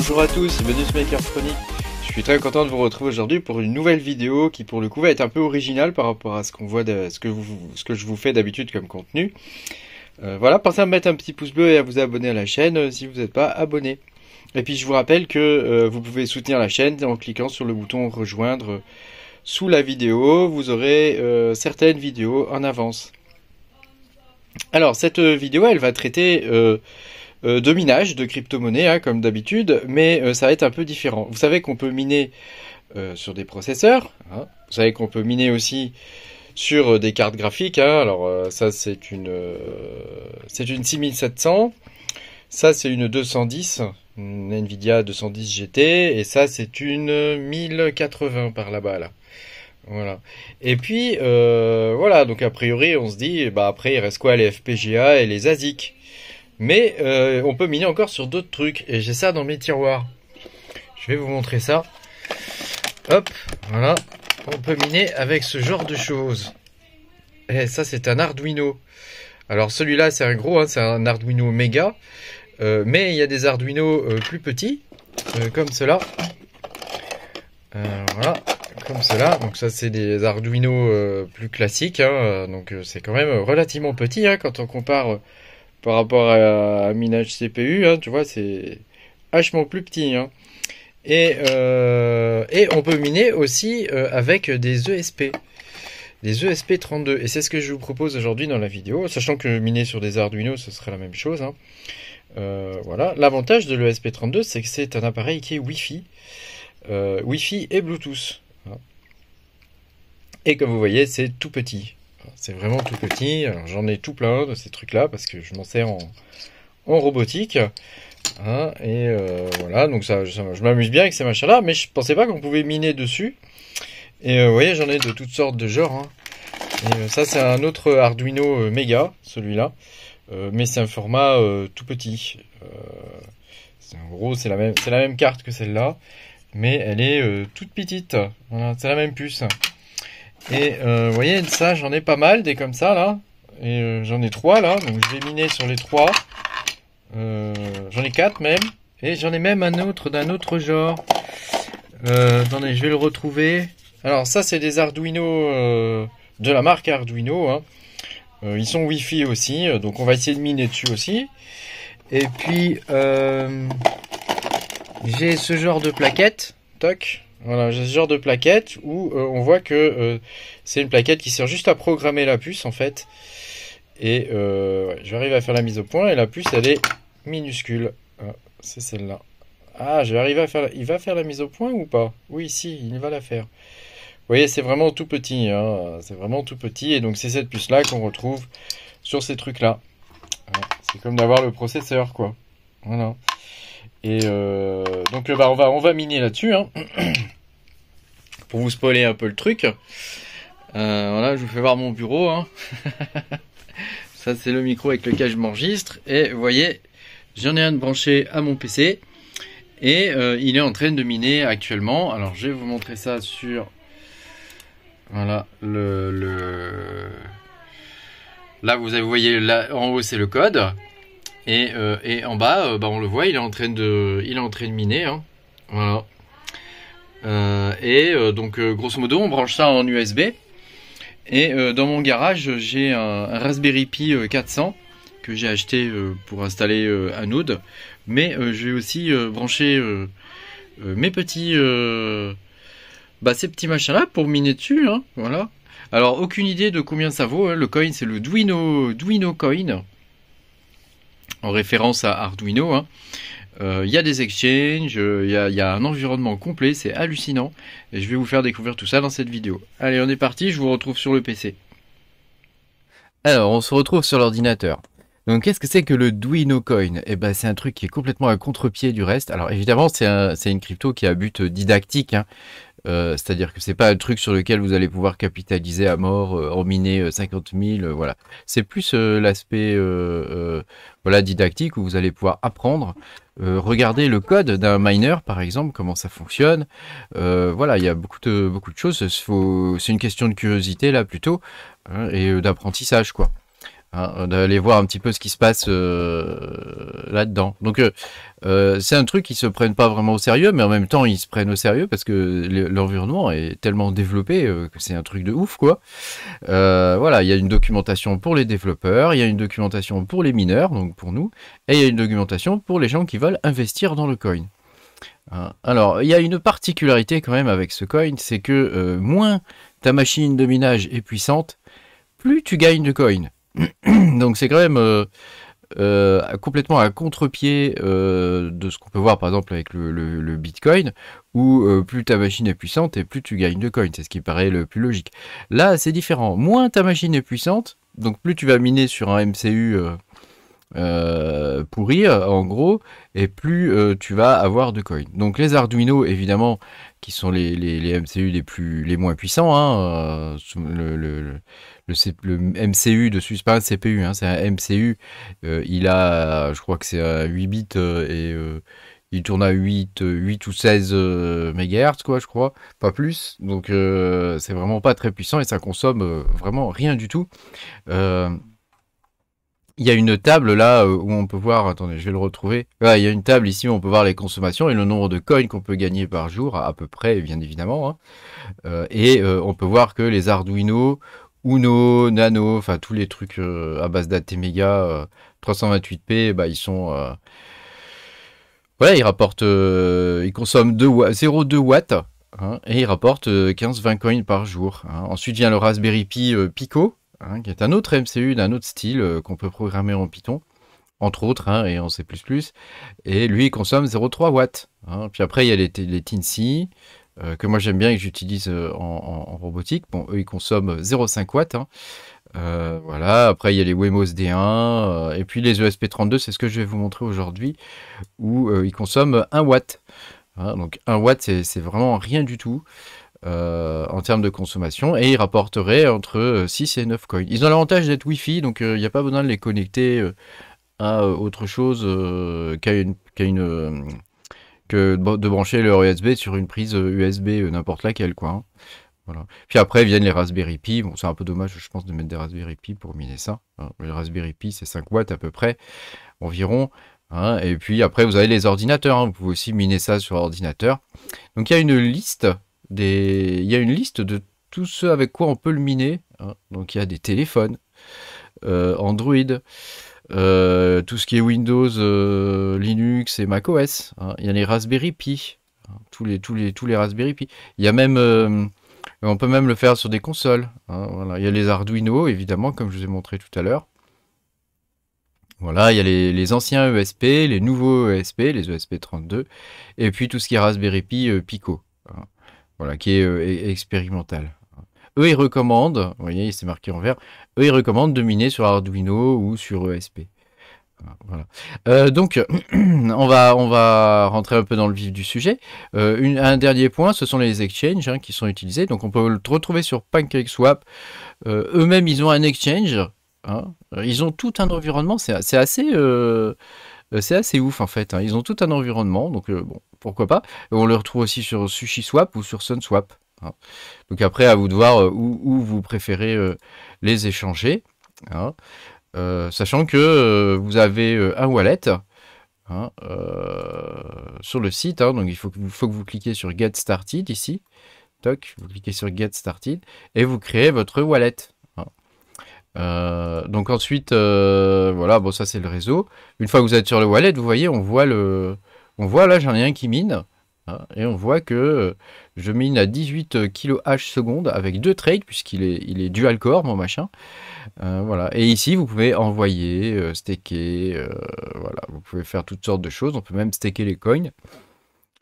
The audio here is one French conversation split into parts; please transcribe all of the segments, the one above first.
Bonjour à tous et bienvenue sur Maker Chronique. Je suis très content de vous retrouver aujourd'hui pour une nouvelle vidéo qui pour le coup va être un peu originale par rapport à ce qu'on voit ce que je vous fais d'habitude comme contenu. Voilà, pensez à me mettre un petit pouce bleu et à vous abonner à la chaîne si vous n'êtes pas abonné. Et puis je vous rappelle que vous pouvez soutenir la chaîne en cliquant sur le bouton rejoindre sous la vidéo. Vous aurez certaines vidéos en avance. Alors cette vidéo elle va traiter de minage de crypto-monnaie hein, comme d'habitude, mais ça va être un peu différent. Vous savez qu'on peut miner sur des processeurs, hein. Vous savez qu'on peut miner aussi sur des cartes graphiques, hein. Alors ça c'est une 6700, ça c'est une 210, une Nvidia 210 GT, et ça c'est une 1080 par là-bas là. Voilà. Et puis voilà, donc a priori on se dit, bah après il reste quoi, les FPGA et les ASIC. Mais on peut miner encore sur d'autres trucs. Et j'ai ça dans mes tiroirs. Je vais vous montrer ça. Hop, voilà. On peut miner avec ce genre de choses. Et ça, c'est un Arduino. Alors celui-là, c'est un gros, hein, c'est un Arduino Mega. Mais il y a des Arduino plus petits, comme cela. Voilà, comme cela. Donc ça, c'est des Arduino plus classiques. Hein, donc c'est quand même relativement petit hein, quand on compare... par rapport à un minage CPU, hein, tu vois, c'est vachement plus petit. Hein. Et on peut miner aussi avec des ESP. Des ESP32. Et c'est ce que je vous propose aujourd'hui dans la vidéo. Sachant que miner sur des Arduino, ce serait la même chose. Hein. Voilà. L'avantage de l'ESP32, c'est que c'est un appareil qui est Wi-Fi. Wi-Fi et Bluetooth. Hein. Et comme vous voyez, c'est tout petit. C'est vraiment tout petit, alors j'en ai tout plein de ces trucs là parce que je m'en sers en robotique hein, et voilà, donc je m'amuse bien avec ces machins là, mais je pensais pas qu'on pouvait miner dessus. Et vous voyez, j'en ai de toutes sortes de genres hein. Et ça c'est un autre Arduino Mega, celui-là, mais c'est un format tout petit. En gros c'est la même carte que celle-là, mais elle est toute petite. Voilà, c'est la même puce. Et vous voyez, ça j'en ai pas mal des comme ça là. Et j'en ai 3 là, donc je vais miner sur les 3. J'en ai 4 même. Et j'en ai même un autre d'un autre genre. Attendez, je vais le retrouver. Alors ça c'est des Arduino de la marque Arduino. Hein. Ils sont Wi-Fi aussi, donc on va essayer de miner dessus aussi. Et puis j'ai ce genre de plaquette. Toc. Voilà, j'ai ce genre de plaquette où on voit que c'est une plaquette qui sert juste à programmer la puce en fait. Et ouais, je vais arriver à faire la mise au point et la puce elle est minuscule. Ah, c'est celle-là. Ah, je vais arriver à faire. Il va faire la mise au point ou pas? Oui, si, il va la faire. Vous voyez, c'est vraiment tout petit. Hein, c'est vraiment tout petit et donc c'est cette puce-là qu'on retrouve sur ces trucs-là. Voilà, c'est comme d'avoir le processeur quoi. Voilà. Et donc bah, on va miner là-dessus hein. Pour vous spoiler un peu le truc. Voilà, je vous fais voir mon bureau hein. Ça c'est le micro avec lequel je m'enregistre. Et vous voyez, j'en ai un de branché à mon PC. Et il est en train de miner actuellement. Alors je vais vous montrer ça sur... Voilà, là vous voyez, là en haut c'est le code. Et en bas, bah, on le voit, il est en train de miner. Hein. Voilà. Donc, grosso modo, on branche ça en USB. Et dans mon garage, j'ai un Raspberry Pi 400 que j'ai acheté pour installer un node. Mais je vais aussi brancher mes petits, ces petits machins-là pour miner dessus. Hein. Voilà. Alors, aucune idée de combien ça vaut. Hein. Le coin, c'est le Duino Coin. En référence à Arduino. Hein. Y a des exchanges, y a un environnement complet, c'est hallucinant. Et je vais vous faire découvrir tout ça dans cette vidéo. Allez, on est parti, je vous retrouve sur le PC. Alors, on se retrouve sur l'ordinateur. Donc, qu'est-ce que c'est que le Duino Coin? Eh ben, c'est un truc qui est complètement à contre-pied du reste. Alors, évidemment, c'est une crypto qui a but didactique. Hein. C'est-à-dire que c'est pas un truc sur lequel vous allez pouvoir capitaliser à mort, en miner 50 000, voilà. C'est plus l'aspect voilà, didactique où vous allez pouvoir apprendre, regarder le code d'un miner par exemple, comment ça fonctionne. Voilà, il y a beaucoup de choses. C'est une question de curiosité là plutôt, hein, et d'apprentissage quoi. hein, d'aller voir un petit peu ce qui se passe là-dedans. Donc c'est un truc qu'ils se prennent pas vraiment au sérieux, mais en même temps ils se prennent au sérieux parce que l'environnement est tellement développé que c'est un truc de ouf, quoi. Voilà, il y a une documentation pour les développeurs, il y a une documentation pour les mineurs, donc pour nous, et il y a une documentation pour les gens qui veulent investir dans le coin. Hein. Alors, il y a une particularité quand même avec ce coin, c'est que moins ta machine de minage est puissante, plus tu gagnes de coin. Donc c'est quand même complètement à contre-pied de ce qu'on peut voir par exemple avec le Bitcoin, où plus ta machine est puissante et plus tu gagnes de coins. C'est ce qui paraît le plus logique. Là, c'est différent. Moins ta machine est puissante, donc plus tu vas miner sur un MCU pourri, en gros, et plus tu vas avoir de coins. Donc les Arduino, évidemment, qui sont les MCU les moins puissants, hein, le MCU dessus, c'est pas un CPU, hein, c'est un MCU, il a, je crois que c'est à 8 bits et il tourne à 8 ou 16 MHz, quoi, je crois, pas plus. Donc c'est vraiment pas très puissant et ça consomme vraiment rien du tout. Euh, il y a une table là où on peut voir, attendez, je vais le retrouver. Ouais, il y a une table ici où on peut voir les consommations et le nombre de coins qu'on peut gagner par jour, à peu près, bien évidemment. Hein. On peut voir que les Arduino, Uno, Nano, enfin tous les trucs à base d'ATmega 328p, bah, ils sont. Voilà, ils rapportent. Ils consomment 0,2 watts. Hein, et ils rapportent 15-20 coins par jour. Hein. Ensuite vient le Raspberry Pi Pico, hein, qui est un autre MCU d'un autre style qu'on peut programmer en Python, entre autres, hein, et en C++. Et lui, il consomme 0,3 watts. Hein. Puis après, il y a les Teensy, que moi j'aime bien et que j'utilise en robotique. Bon, eux, ils consomment 0,5 watts. Hein. Voilà. Après, il y a les Wemos D1, et puis les ESP32, c'est ce que je vais vous montrer aujourd'hui, où ils consomment 1 watt. Hein. Donc 1 watt, c'est vraiment rien du tout. En termes de consommation, et ils rapporteraient entre 6 et 9 coins. Ils ont l'avantage d'être Wi-Fi, donc il n'y a pas besoin de les connecter à autre chose que de brancher leur USB sur une prise USB n'importe laquelle, quoi. Hein. Voilà. Puis après viennent les Raspberry Pi. Bon, c'est un peu dommage, je pense, de mettre des Raspberry Pi pour miner ça. Hein. Le Raspberry Pi, c'est 5 watts à peu près, environ. Hein. Et puis après, vous avez les ordinateurs. Hein. Vous pouvez aussi miner ça sur ordinateur. Donc il y a une liste il y a une liste de tout ce avec quoi on peut le miner. Hein. Donc il y a des téléphones, Android, tout ce qui est Windows, Linux et macOS. Hein. Il y a les Raspberry Pi, hein. Tous les Raspberry Pi. Il y a même, on peut même le faire sur des consoles. Hein. Voilà. Il y a les Arduino, évidemment, comme je vous ai montré tout à l'heure. Voilà, il y a les anciens ESP, les nouveaux ESP, les ESP32, et puis tout ce qui est Raspberry Pi Pico. Hein. Voilà, qui est expérimental. Eux, ils recommandent, vous voyez, c'est marqué en vert, eux, ils recommandent de miner sur Arduino ou sur ESP. Voilà. Donc, on va rentrer un peu dans le vif du sujet. Un dernier point, ce sont les exchanges hein, qui sont utilisés. Donc, on peut le retrouver sur PancakeSwap. Eux-mêmes, ils ont un exchange. Hein. Ils ont tout un environnement. C'est assez ouf en fait. Hein. Ils ont tout un environnement. Donc, bon, pourquoi pas. On le retrouve aussi sur SushiSwap ou sur SunSwap. Hein. Donc, après, à vous de voir où vous préférez les échanger. Hein. Sachant que vous avez un wallet hein, sur le site, hein, donc il faut que vous cliquiez sur Get Started ici, toc, vous cliquez sur Get Started et vous créez votre wallet. Hein. Donc ensuite, voilà, bon ça c'est le réseau. Une fois que vous êtes sur le wallet, vous voyez, on voit là j'en ai un qui mine. Hein, et on voit que je mine à 18 kHz seconde avec 2 trades puisqu'il est dual core mon machin. Voilà. Et ici vous pouvez envoyer, staker, voilà, vous pouvez faire toutes sortes de choses. On peut même staker les coins.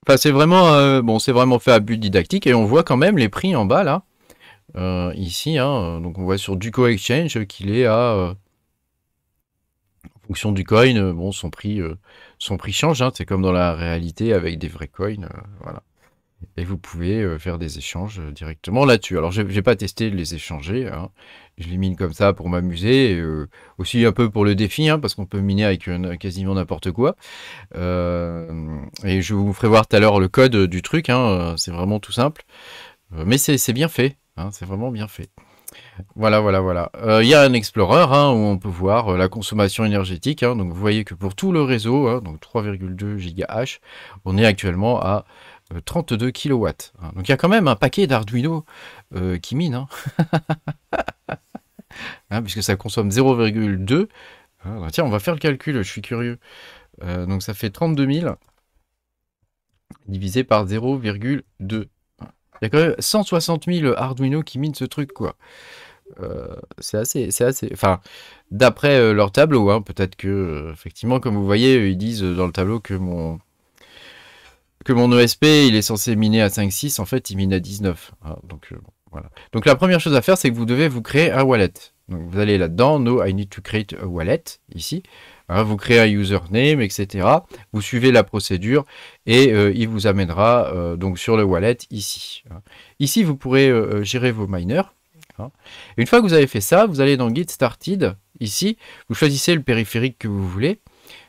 Enfin c'est vraiment bon, c'est vraiment fait à but didactique et on voit quand même les prix en bas là. Ici, hein, donc on voit sur Duco Exchange qu'il est à en fonction du coin, bon son prix change, hein, c'est comme dans la réalité avec des vrais coins, voilà. Et vous pouvez faire des échanges directement là-dessus. Alors j'ai pas testé de les échanger, hein. Je les mine comme ça pour m'amuser, aussi un peu pour le défi, hein, parce qu'on peut miner avec quasiment n'importe quoi. Et je vous ferai voir tout à l'heure le code du truc, hein, c'est vraiment tout simple. Mais c'est bien fait, hein, c'est vraiment bien fait. Voilà, voilà, voilà. Il y a un Explorer hein, où on peut voir la consommation énergétique. Hein, donc vous voyez que pour tout le réseau, hein, donc 3,2 GHz, on est actuellement à 32 kW. Hein. Donc il y a quand même un paquet d'Arduino qui mine, hein, hein, puisque ça consomme 0,2. Hein, bah tiens, on va faire le calcul, je suis curieux. Donc ça fait 32 000 divisé par 0,2. Il y a quand même 160 000 Arduino qui minent ce truc, quoi. C'est assez. Enfin, d'après leur tableau, hein, peut-être que, effectivement, comme vous voyez, ils disent dans le tableau que mon ESP, il est censé miner à 5,6. En fait, il mine à 19. Hein, donc, bon, voilà. Donc, la première chose à faire, c'est que vous devez vous créer un wallet. Donc, vous allez là-dedans, No, I need to create a wallet, ici. Hein, vous créez un username, etc. Vous suivez la procédure et il vous amènera donc sur le wallet ici. Hein. Ici, vous pourrez gérer vos miners. Hein. Une fois que vous avez fait ça, vous allez dans Get Started, ici, vous choisissez le périphérique que vous voulez.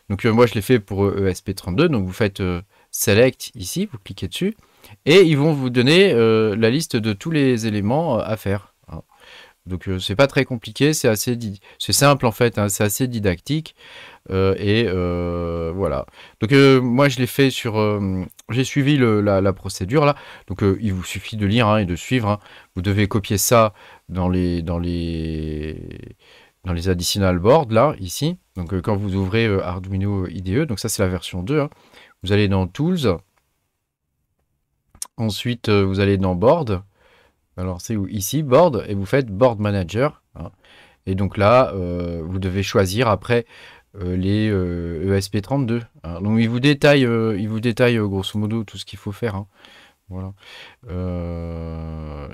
Donc moi je l'ai fait pour ESP32, donc vous faites Select ici, vous cliquez dessus, et ils vont vous donner la liste de tous les éléments à faire. Hein. Donc c'est pas très compliqué, c'est simple en fait, hein, c'est assez didactique. Voilà. Donc moi je l'ai fait sur... j'ai suivi la procédure là. Donc il vous suffit de lire hein, et de suivre. Hein. Vous devez copier ça dans les additional boards là, ici. Donc quand vous ouvrez Arduino IDE, donc ça c'est la version 2. Hein. Vous allez dans Tools. Ensuite vous allez dans Board. Alors c'est où? Ici, Board. Et vous faites Board Manager. Hein. Et donc là, vous devez choisir après les ESP32. Hein. Donc il vous détaille grosso modo tout ce qu'il faut faire. Hein. Voilà.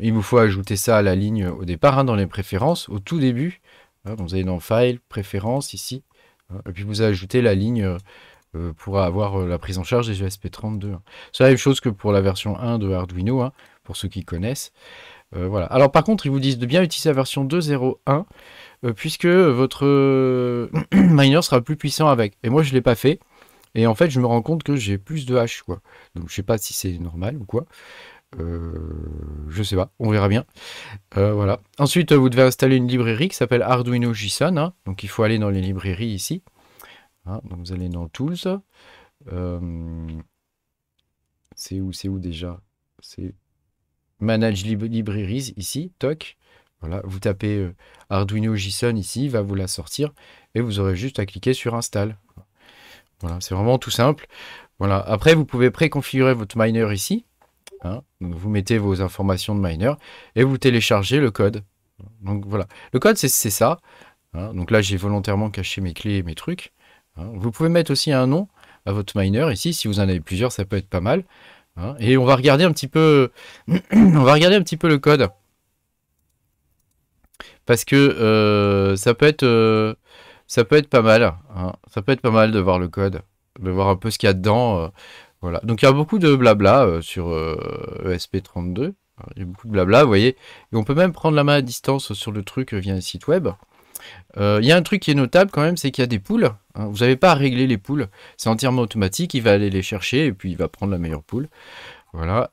Il vous faut ajouter ça à la ligne au départ, hein, dans les préférences, au tout début. Hein, donc vous allez dans File, Préférences, ici. Hein, et puis vous ajoutez la ligne pour avoir la prise en charge des ESP32. Hein. C'est la même chose que pour la version 1 de Arduino, hein, pour ceux qui connaissent. Voilà. Alors par contre, ils vous disent de bien utiliser la version 2.0.1 puisque votre miner sera plus puissant avec. Et moi, je ne l'ai pas fait. Et en fait, je me rends compte que j'ai plus de hash, quoi. Donc, je sais pas si c'est normal ou quoi. Je sais pas, on verra bien. Voilà. Ensuite, vous devez installer une librairie qui s'appelle Arduino JSON. Hein. Donc, il faut aller dans les librairies ici. Hein. Donc, vous allez dans Tools. C'est où déjà? C'est Manage Libraries ici, toc. Voilà, vous tapez Arduino JSON ici, il va vous la sortir et vous aurez juste à cliquer sur Install. Voilà, c'est vraiment tout simple. Voilà. Après, vous pouvez préconfigurer votre miner ici. Hein. Donc, vous mettez vos informations de miner et vous téléchargez le code. Donc voilà, le code c'est ça. Hein. Donc là, j'ai volontairement caché mes clés et mes trucs. Hein. Vous pouvez mettre aussi un nom à votre miner ici. Si vous en avez plusieurs, ça peut être pas mal. Hein. Et on va regarder un petit peu, on va regarder un petit peu le code. Parce que ça peut être pas mal. Hein. Ça peut être pas mal de voir le code, de voir un peu ce qu'il y a dedans. Voilà. Donc il y a beaucoup de blabla sur ESP32. Il y a beaucoup de blabla, vous voyez. Et on peut même prendre la main à distance sur le truc via un site web. Il y a un truc qui est notable quand même, c'est qu'il y a des poules. Hein. Vous n'avez pas à régler les poules. C'est entièrement automatique. Il va aller les chercher et puis il va prendre la meilleure poule. Voilà.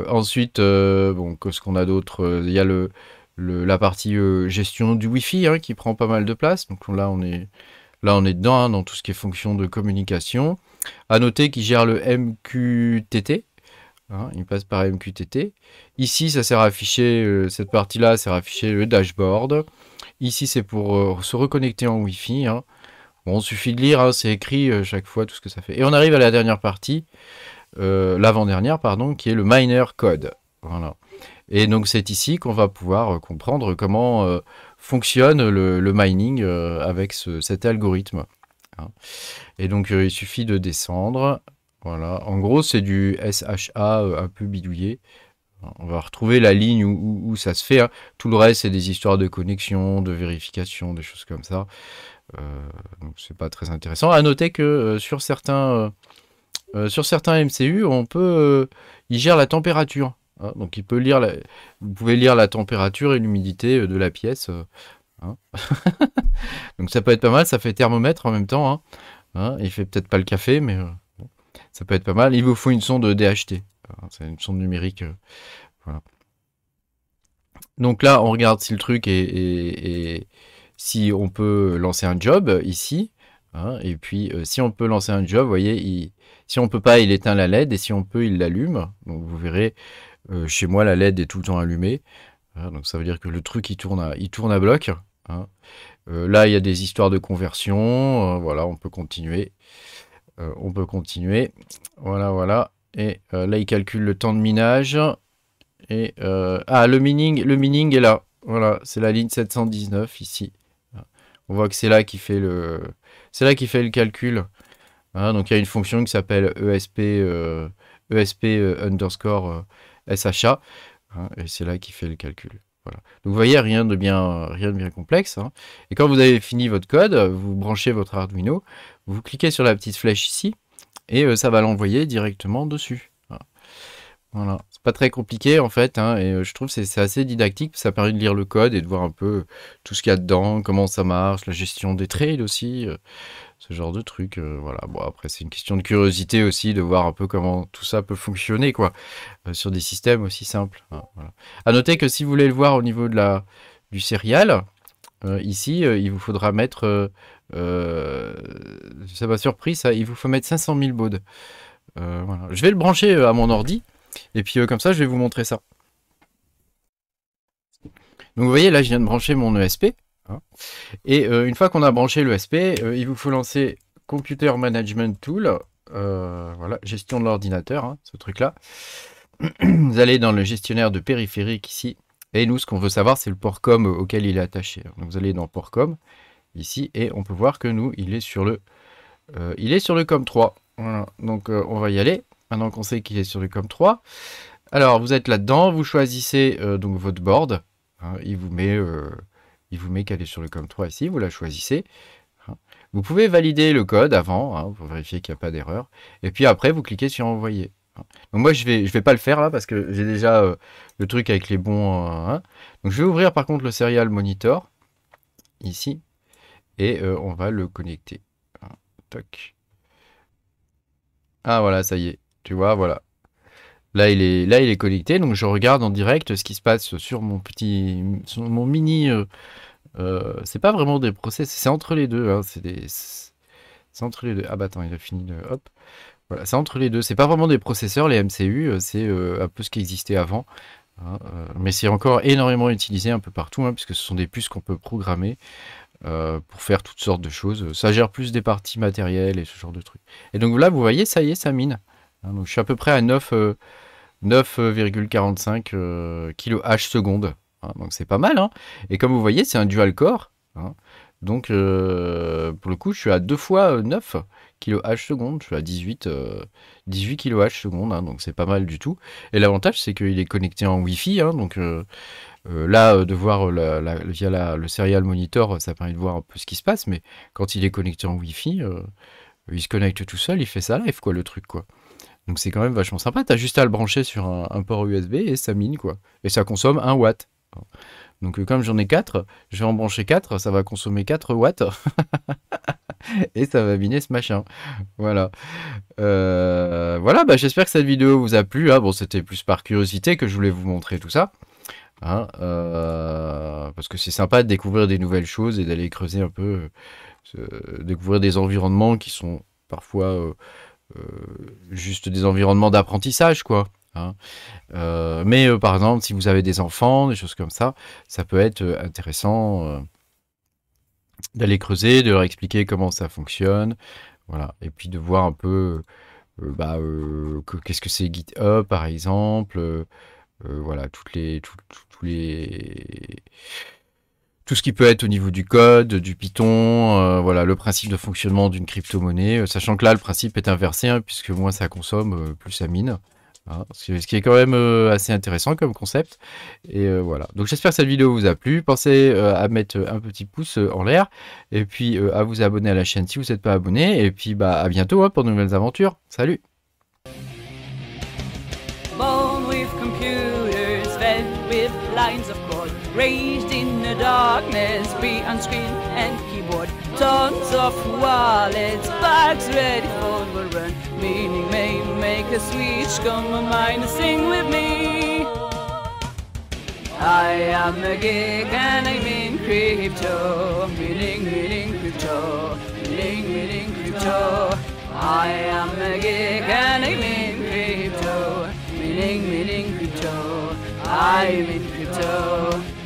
Ensuite, bon, qu'est-ce qu'on a d'autre? Il y a la partie gestion du Wi-Fi hein, qui prend pas mal de place. Donc là, on est dedans, hein, dans tout ce qui est fonction de communication. À noter qu'il gère le MQTT. Hein, il passe par MQTT. Ici, ça sert à afficher, cette partie-là sert à afficher le dashboard. Ici, c'est pour se reconnecter en Wi-Fi. Hein. Bon, il suffit de lire, hein, c'est écrit chaque fois tout ce que ça fait. Et on arrive à la dernière partie, l'avant-dernière, pardon, qui est le miner code. Voilà. Et donc c'est ici qu'on va pouvoir comprendre comment fonctionne le mining avec cet algorithme. Hein. Et donc il suffit de descendre. Voilà. En gros, c'est du SHA un peu bidouillé. On va retrouver la ligne où ça se fait. Hein. Tout le reste, c'est des histoires de connexion, de vérification, des choses comme ça. Donc c'est pas très intéressant. À noter que sur certains MCU, on peut, il gère la température. Hein, donc il peut lire vous pouvez lire la température et l'humidité de la pièce. Hein. Donc ça peut être pas mal, ça fait thermomètre en même temps. Hein. Hein, il fait peut-être pas le café, mais bon, ça peut être pas mal. Il vous faut une sonde DHT. Hein, c'est une sonde numérique. Voilà. Donc là, on regarde si le truc est si on peut lancer un job ici. Hein, et puis, si on peut lancer un job, vous voyez, si on peut pas, il éteint la LED. Et si on peut, il l'allume. Donc vous verrez, chez moi, la LED est tout le temps allumée. Hein, donc ça veut dire que le truc, il tourne à bloc. Hein. Là, il y a des histoires de conversion. Voilà, on peut continuer. Voilà, voilà. Et là, il calcule le temps de minage. Et le mining est là. Voilà, c'est la ligne 719 ici. On voit que c'est là qu'il fait le calcul. Hein, donc il y a une fonction qui s'appelle ESP underscore SHA. Hein, et c'est là qu'il fait le calcul. Voilà. Donc vous voyez, rien de bien complexe. Hein. Et quand vous avez fini votre code, vous branchez votre Arduino, vous cliquez sur la petite flèche ici, et ça va l'envoyer directement dessus. Voilà, c'est pas très compliqué en fait, hein, et je trouve que c'est assez didactique, ça permet de lire le code et de voir un peu tout ce qu'il y a dedans, comment ça marche, la gestion des trades aussi, ce genre de trucs. Voilà, bon après c'est une question de curiosité aussi, de voir un peu comment tout ça peut fonctionner quoi, sur des systèmes aussi simples. Hein, voilà. À noter que si vous voulez le voir au niveau de du serial, ici il vous faudra mettre, ça m'a surpris ça, il vous faut mettre 500 000 bauds. Voilà. Je vais le brancher à mon ordi. Et puis comme ça, je vais vous montrer ça. Donc vous voyez, là, je viens de brancher mon ESP. Hein, et une fois qu'on a branché l'ESP, il vous faut lancer Computer Management Tool. Voilà, gestion de l'ordinateur, hein, ce truc-là. Vous allez dans le gestionnaire de périphérique ici. Et nous, ce qu'on veut savoir, c'est le port COM auquel il est attaché. Donc vous allez dans port COM, ici, et on peut voir que nous, il est sur le COM3. Voilà, donc on va y aller. Maintenant qu'on sait qu'il est sur le COM3. Alors, vous êtes là-dedans, vous choisissez donc votre board. Hein, il vous met qu'elle est sur le COM3 ici, vous la choisissez. Hein. Vous pouvez valider le code avant, hein, pour vérifier qu'il n'y a pas d'erreur. Et puis après, vous cliquez sur envoyer. Hein. Donc moi, je vais pas le faire là, parce que j'ai déjà le truc avec les bons... hein. Donc je vais ouvrir par contre le Serial Monitor, ici. Et on va le connecter. Hein. Toc. Ah voilà, ça y est. Tu vois, voilà. Là, il est connecté, donc je regarde en direct ce qui se passe sur mon mini. C'est pas vraiment des process, c'est entre les deux. Hein, c'est entre les deux. Ah bah attends, il a fini de. Hop. Voilà, c'est entre les deux. C'est pas vraiment des processeurs, les MCU, c'est un peu ce qui existait avant. Hein, mais c'est encore énormément utilisé un peu partout, hein, puisque ce sont des puces qu'on peut programmer pour faire toutes sortes de choses. Ça gère plus des parties matérielles et ce genre de trucs. Et donc là, vous voyez, ça y est, ça mine. Hein, donc je suis à peu près à 9,45 kHz seconde. Hein, donc c'est pas mal. Hein. Et comme vous voyez, c'est un dual core. Hein. Donc pour le coup, je suis à 2 fois 9 kHz seconde. Je suis à 18 kHz seconde. Hein, donc c'est pas mal du tout. Et l'avantage, c'est qu'il est connecté en Wi-Fi. Hein, donc là, de voir via le serial monitor, ça permet de voir un peu ce qui se passe. Mais quand il est connecté en Wi-Fi, il se connecte tout seul, il fait ça live, quoi, le truc, quoi. Donc c'est quand même vachement sympa. T'as juste à le brancher sur un port USB et ça mine, quoi. Et ça consomme 1 watt. Donc comme j'en ai 4, je vais en brancher 4, ça va consommer 4 watts. Et ça va miner ce machin. Voilà. Voilà, bah, j'espère que cette vidéo vous a plu. Hein. Bon, c'était plus par curiosité que je voulais vous montrer tout ça. Hein, parce que c'est sympa de découvrir des nouvelles choses et d'aller creuser un peu, découvrir des environnements qui sont parfois juste des environnements d'apprentissage, quoi. Hein. Mais par exemple, si vous avez des enfants, des choses comme ça peut être intéressant d'aller creuser, de leur expliquer comment ça fonctionne, voilà. Et puis de voir un peu qu'est-ce que c'est GitHub, par exemple, voilà, tout ce qui peut être au niveau du code, du Python, voilà, le principe de fonctionnement d'une crypto-monnaie, sachant que là, le principe est inversé, hein, puisque moins ça consomme, plus ça mine. Hein, ce qui est quand même assez intéressant comme concept. Et voilà. Donc j'espère que cette vidéo vous a plu. Pensez à mettre un petit pouce en l'air, et puis à vous abonner à la chaîne si vous n'êtes pas abonné. Et puis bah, à bientôt hein, pour de nouvelles aventures. Salut! Born with computers, fed with lines of code, raised in the darkness, be on screen and keyboard, tons of wallets, bags ready for the run, meaning may make a switch, come on mind and sing with me. I am a gig and I'm in crypto, meaning crypto, meaning crypto. I am a gig and I'm in crypto, meaning crypto. I'm in crypto.